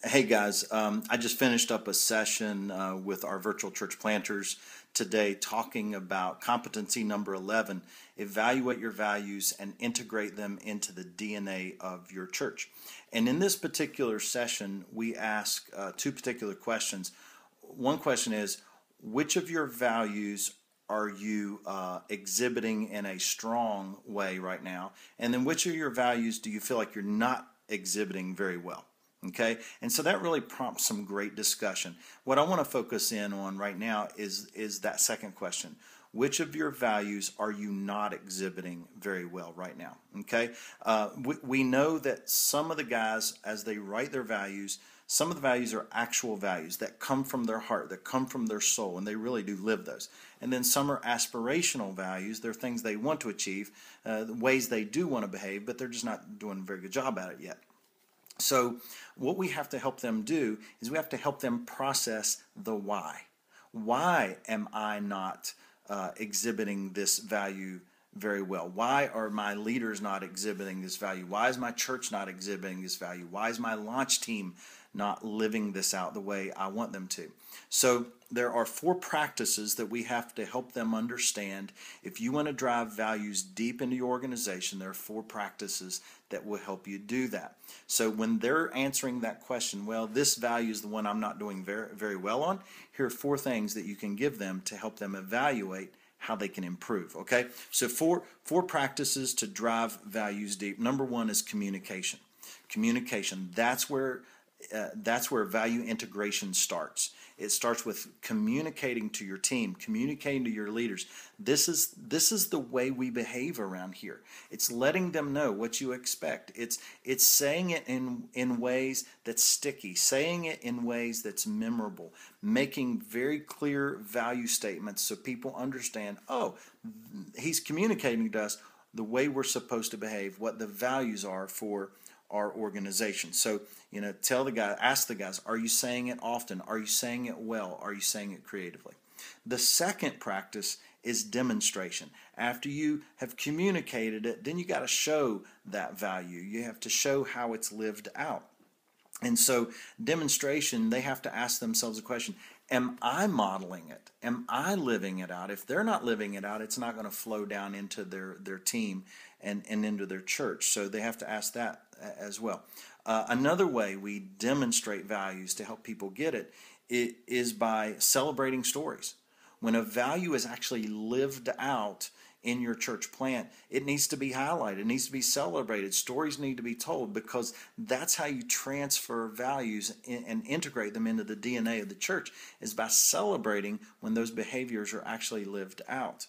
Hey guys, I just finished up a session with our virtual church planters today talking about competency number 11, evaluate your values and integrate them into the DNA of your church. And in this particular session, we ask two particular questions. One question is, which of your values are you exhibiting in a strong way right now? And then which of your values do you feel like you're not exhibiting very well? Okay, and so that really prompts some great discussion. What I want to focus in on right now is that second question. Which of your values are you not exhibiting very well right now? Okay, we know that some of the guys, as they write their values, some of the values are actual values that come from their heart, that come from their soul, and they really do live those. And then some are aspirational values. They're things they want to achieve, ways they do want to behave, but they're just not doing a very good job at it yet. So what we have to help them do is we have to help them process the why. Why am I not exhibiting this value very well? Why are my leaders not exhibiting this value? Why is my church not exhibiting this value? Why is my launch team not living this out the way I want them to? So there are 4 practices that we have to help them understand. If you want to drive values deep into your organization, there are 4 practices that will help you do that. So when they're answering that question, well, this value is the one I'm not doing very, very well on, here are 4 things that you can give them to help them evaluate how they can improve. Okay, so four practices to drive values deep. Number 1 is communication. Communication. That's where value integration starts. It starts with communicating to your team, communicating to your leaders. This is the way we behave around here. It's letting them know what you expect. It's saying it in ways that's sticky, saying it in ways that's memorable, making very clear value statements so people understand, oh, he's communicating to us the way we're supposed to behave, what the values are for our organization. So, tell the guy, ask the guys, are you saying it often? Are you saying it well? Are you saying it creatively? The second practice is demonstration. After you have communicated it, then you got to show that value. You have to show how it's lived out. And so demonstration, they have to ask themselves a question, am I modeling it? Am I living it out? If they're not living it out, it's not going to flow down into their team and into their church. So they have to ask that as well. Another way we demonstrate values to help people get it is by celebrating stories. When a value is actually lived out in your church plant, it needs to be highlighted. It needs to be celebrated. Stories need to be told, because that's how you transfer values and integrate them into the DNA of the church, is by celebrating when those behaviors are actually lived out.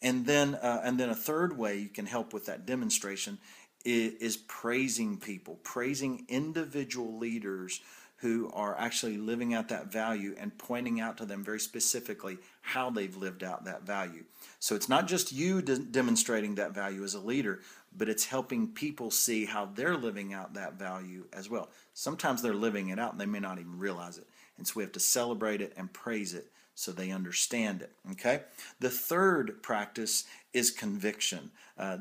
And then a third way you can help with that demonstration is praising people, praising individual leaders who are actually living out that value and pointing out to them very specifically how they've lived out that value. So it's not just you demonstrating that value as a leader, but it's helping people see how they're living out that value as well. Sometimes they're living it out and they may not even realize it. And so we have to celebrate it and praise it so they understand it. Okay? The third practice is conviction.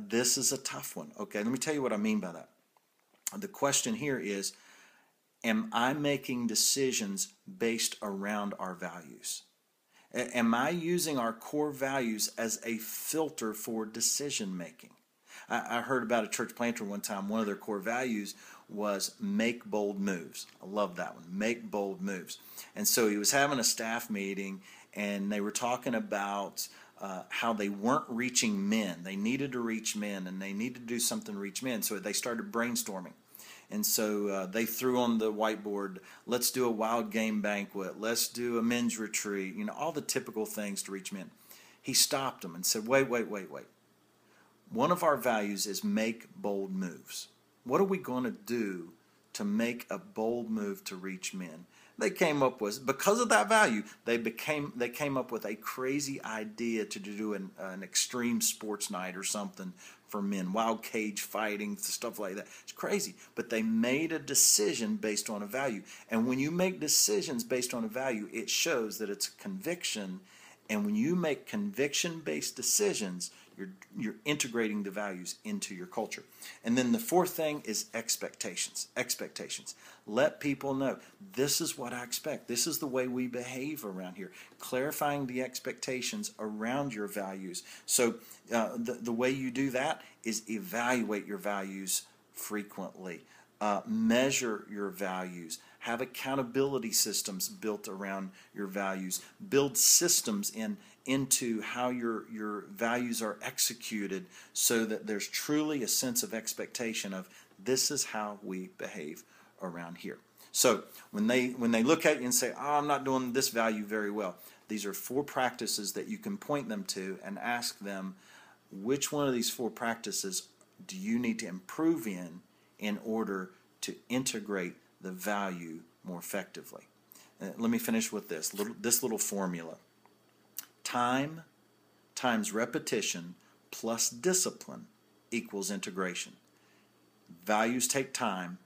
This is a tough one. Okay, let me tell you what I mean by that. The question here is, am I making decisions based around our values? Am I using our core values as a filter for decision making? I heard about a church planter one time. One of their core values was make bold moves. I love that one, make bold moves. And so he was having a staff meeting, and they were talking about how they weren't reaching men. They needed to reach men, and they needed to do something to reach men. So they started brainstorming. And so they threw on the whiteboard, let's do a wild game banquet, let's do a men's retreat, all the typical things to reach men. He stopped them and said, wait. One of our values is make bold moves. What are we going to do to make a bold move to reach men? They came up with, because of that value, they came up with a crazy idea to do an extreme sports night or something for men, wild cage fighting, stuff like that. It's crazy. But they made a decision based on a value. And when you make decisions based on a value, it shows that it's a conviction. And when you make conviction-based decisions, You're integrating the values into your culture. And then the fourth thing is expectations. Expectations. Let people know, this is what I expect. This is the way we behave around here. Clarifying the expectations around your values. So the way you do that is evaluate your values frequently. Measure your values. Have accountability systems built around your values. Build systems into how your values are executed so that there's truly a sense of expectation of this is how we behave around here. So when they look at you and say, oh, I'm not doing this value very well, these are 4 practices that you can point them to and ask them, which one of these 4 practices do you need to improve in order to integrate the value more effectively? Let me finish with this little formula. Time times repetition plus discipline equals integration. Values take time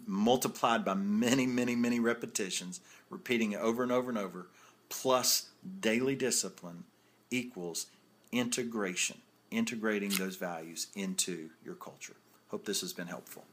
multiplied by many, many, many repetitions, repeating it over and over and over, plus daily discipline equals integration, integrating those values into your culture. Hope this has been helpful.